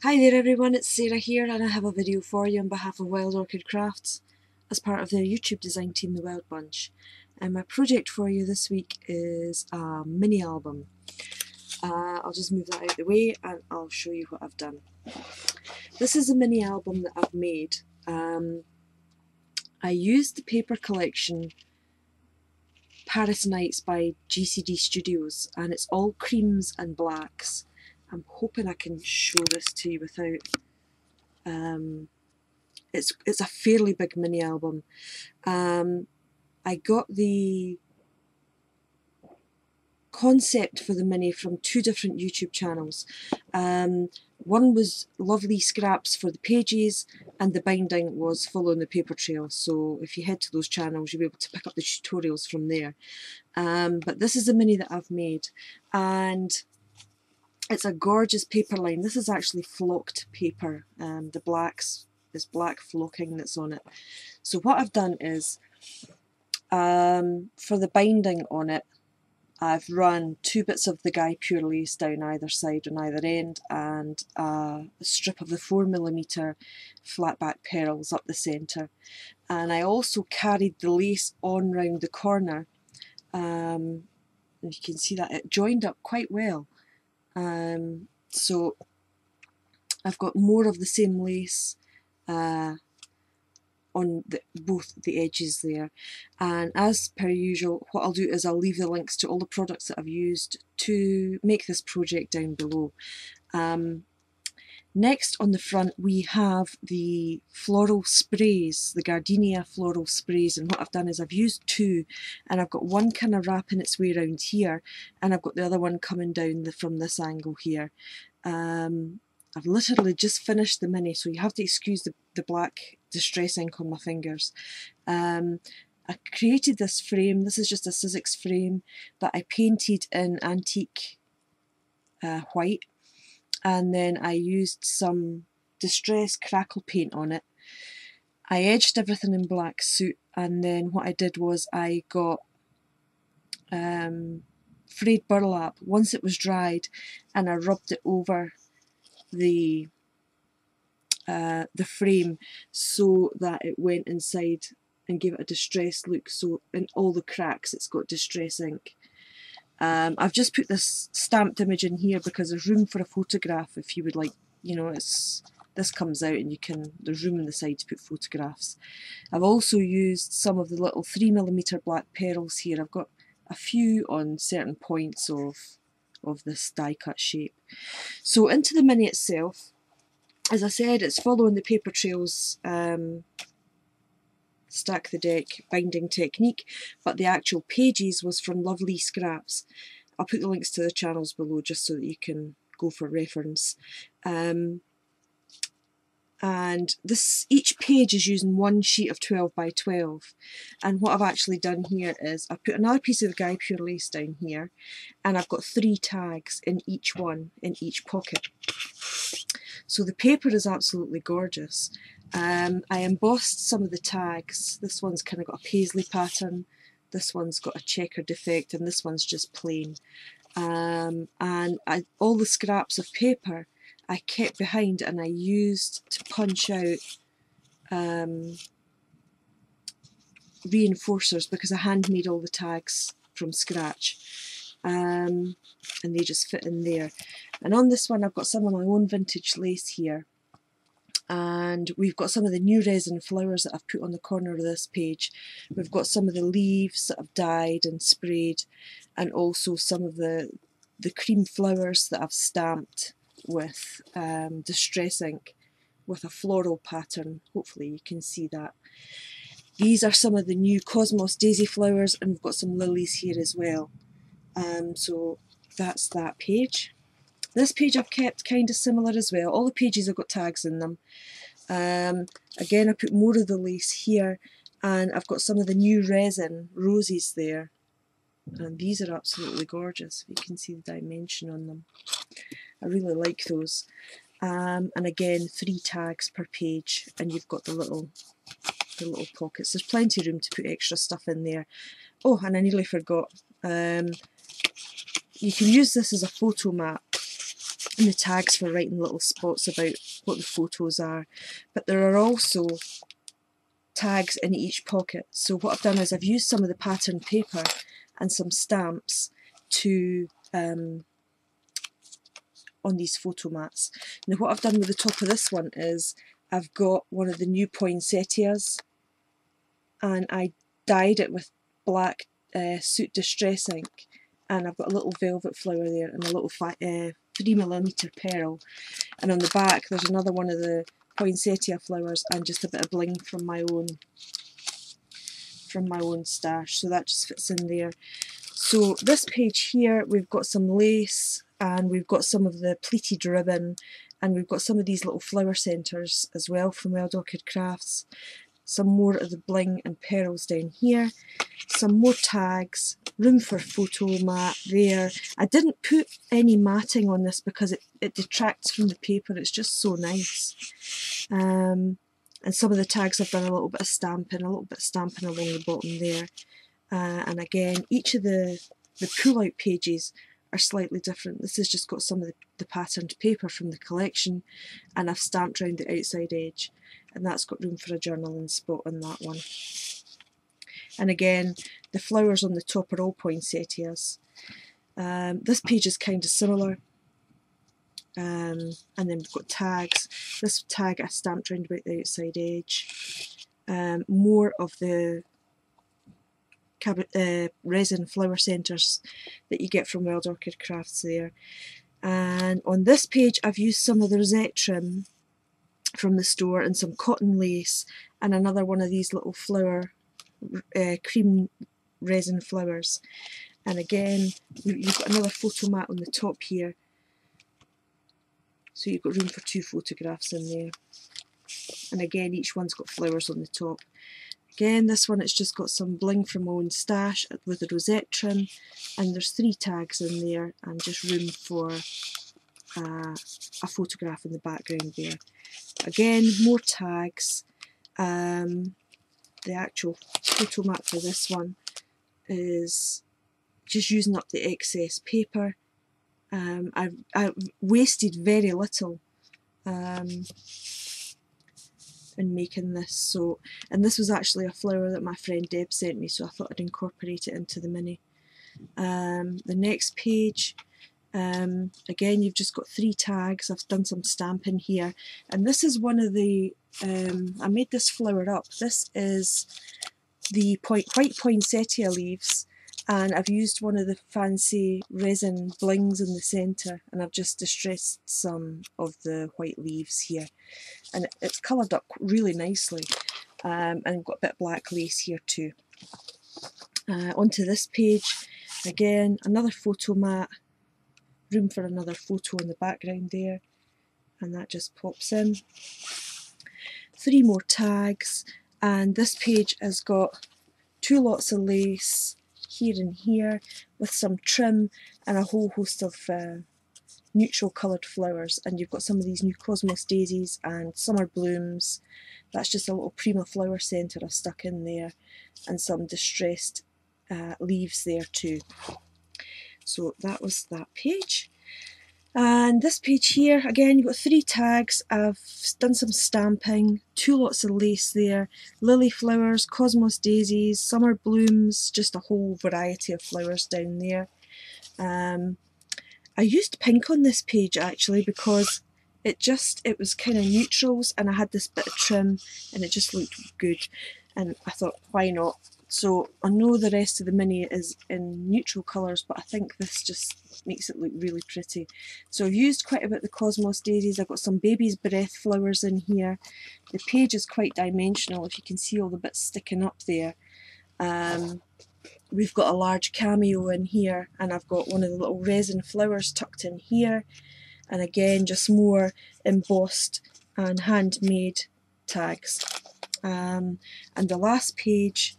Hi there everyone, it's Sarah here and I have a video for you on behalf of Wild Orchid Crafts as part of their YouTube design team, The Wild Bunch. And my project for you this week is a mini album. I'll just move that out of the way and I'll show you what I've done. This is a mini album that I've made. I used the paper collection Paris Nights by GCD Studios, and it's all creams and blacks. I'm hoping I can show this to you without... It's a fairly big mini album. I got the concept for the mini from two different YouTube channels. One was lovely scraps for the pages and the binding was following the paper trail, so if you head to those channels you'll be able to pick up the tutorials from there. But this is the mini that I've made, and it's a gorgeous paper line. This is actually flocked paper. The blacks, this black flocking that's on it. So what I've done is, for the binding on it, I've run 2 bits of the Guy Pure Lace down either side on either end, and a strip of the 4mm flat back pearls up the centre. And I also carried the lace on round the corner, and you can see that it joined up quite well. So I've got more of the same lace on both the edges there, and as per usual what I'll do is I'll leave the links to all the products that I've used to make this project down below. Next on the front we have the floral sprays, the Gardenia floral sprays, and what I've done is I've used 2, and I've got one kind of wrapping its way around here and I've got the other one coming down from this angle here. I've literally just finished the mini, so you have to excuse the black distress ink on my fingers. I created this frame. This is just a Sizzix frame that I painted in antique white, and then I used some distress crackle paint on it. I edged everything in black soot, and then what I did was I got frayed burlap once it was dried, and I rubbed it over the frame so that it went inside and gave it a distressed look. So in all the cracks it's got distress ink. I've just put this stamped image in here because there's room for a photograph if you would like, you know, this comes out and there's room on the side to put photographs. I've also used some of the little 3mm black pearls here. I've got a few on certain points of this die cut shape. So into the mini itself, as I said, it's following the paper trails stack the deck binding technique, but the actual pages was from Lovely Scraps. I'll put the links to the channels below just so that you can go for reference. And each page is using one sheet of 12 by 12, and what I've actually done here is I've put another piece of the Guy Pure Lace down here, and I've got 3 tags in each one, in each pocket. So the paper is absolutely gorgeous. I embossed some of the tags. This one's kind of got a paisley pattern, this one's got a checkered effect, and this one's just plain. And all the scraps of paper I kept behind and I used to punch out reinforcers because I hand made all the tags from scratch, and they just fit in there. And on this one I've got some of my own vintage lace here, and we've got some of the new resin flowers that I've put on the corner of this page. We've got some of the leaves that I've dyed and sprayed, and also some of the cream flowers that I've stamped with distress ink with a floral pattern. Hopefully you can see that. These are some of the new Cosmos daisy flowers, and we've got some lilies here as well. So that's that page. This page I've kept kind of similar as well. All the pages have got tags in them. Again, I put more of the lace here, and I've got some of the new resin roses there, and these are absolutely gorgeous. You can see the dimension on them. I really like those. And again, 3 tags per page, and you've got the little pockets. There's plenty of room to put extra stuff in there. Oh, and I nearly forgot. You can use this as a photo map. and the tags for writing little spots about what the photos are. But there are also tags in each pocket. So what I've done is I've used some of the pattern paper and some stamps to on these photo mats. Now what I've done with the top of this one is I've got one of the new poinsettias, and I dyed it with black Soot Distress ink, and I've got a little velvet flower there and a little 3mm pearl, and on the back there's another one of the poinsettia flowers and just a bit of bling from my own stash, so that just fits in there. So this page here, we've got some lace, and we've got some of the pleated ribbon, and we've got some of these little flower centres as well from Wild Orchid Crafts. Some more of the bling and pearls down here, some more tags, room for photo mat there. I didn't put any matting on this because it detracts from the paper, it's just so nice. And some of the tags I've done a little bit of stamping along the bottom there. And again, each of the pull-out pages are slightly different. This has just got some of the patterned paper from the collection, and I've stamped around the outside edge, and that's got room for a journaling spot on that one. And again, the flowers on the top are all poinsettias. This page is kind of similar. And then we've got tags. This tag I stamped around about the outside edge. More of the resin flower centres that you get from Wild Orchid Crafts there. And on this page I've used some of the rosette trim from the store and some cotton lace and another one of these little flower cream resin flowers. And again, you've got another photo mat on the top here, so you've got room for 2 photographs in there. And again, each one's got flowers on the top. Again, this one, it's just got some bling from my own stash with the rosette trim, and there's 3 tags in there and just room for a photograph in the background there. Again, more tags. The actual photo mat for this one is just using up the excess paper. I've wasted very little in making this. So, and this was actually a flower that my friend Deb sent me, so I thought I'd incorporate it into the mini. The next page, again, you've just got 3 tags. I've done some stamping here, and this is one of the I made this flower up. This is the white poinsettia leaves, and I've used one of the fancy resin blings in the centre, and I've just distressed some of the white leaves here, and it's coloured up really nicely, and I've got a bit of black lace here too. Onto this page, again, another photo mat, room for another photo in the background there, and that just pops in. 3 more tags, and this page has got 2 lots of lace here and here with some trim and a whole host of neutral coloured flowers, and you've got some of these new Cosmos daisies and summer blooms. That's just a little Prima flower centre I've stuck in there, and some distressed leaves there too. So that was that page. And this page here, again, you've got 3 tags. I've done some stamping, 2 lots of lace there, lily flowers, Cosmos daisies, summer blooms, just a whole variety of flowers down there. I used pink on this page actually because it was kind of neutrals, and I had this bit of trim and it just looked good, and I thought, why not? So I know the rest of the mini is in neutral colours, but I think this just makes it look really pretty. So I've used quite a bit of the Cosmos daisies. I've got some baby's breath flowers in here. The page is quite dimensional, if you can see all the bits sticking up there. We've got a large cameo in here, and I've got one of the little resin flowers tucked in here. And again, just more embossed and handmade tags. And the last page,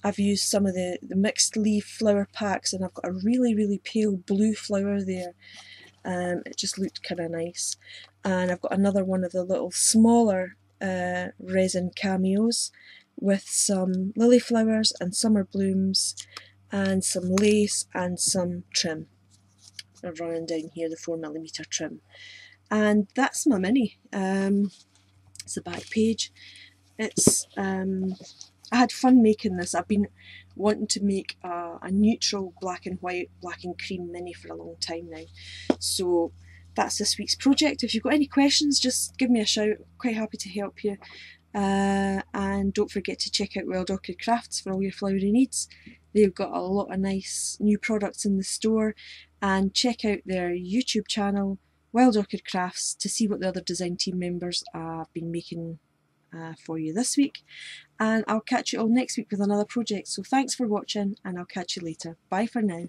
I've used some of the mixed leaf flower packs, and I've got a really pale blue flower there. It just looked kind of nice. And I've got another one of the little smaller resin cameos with some lily flowers and summer blooms and some lace and some trim. running down here, the 4mm trim. And that's my mini. It's the back page. It's I had fun making this. I've been wanting to make a neutral black and white, black and cream mini for a long time now. So that's this week's project. If you've got any questions, just give me a shout. Quite happy to help you. And don't forget to check out Wild Orchid Crafts for all your flowery needs. They've got a lot of nice new products in the store, and check out their YouTube channel, Wild Orchid Crafts, to see what the other design team members have been making for you this week. And I'll catch you all next week with another project. So thanks for watching, and I'll catch you later. Bye for now.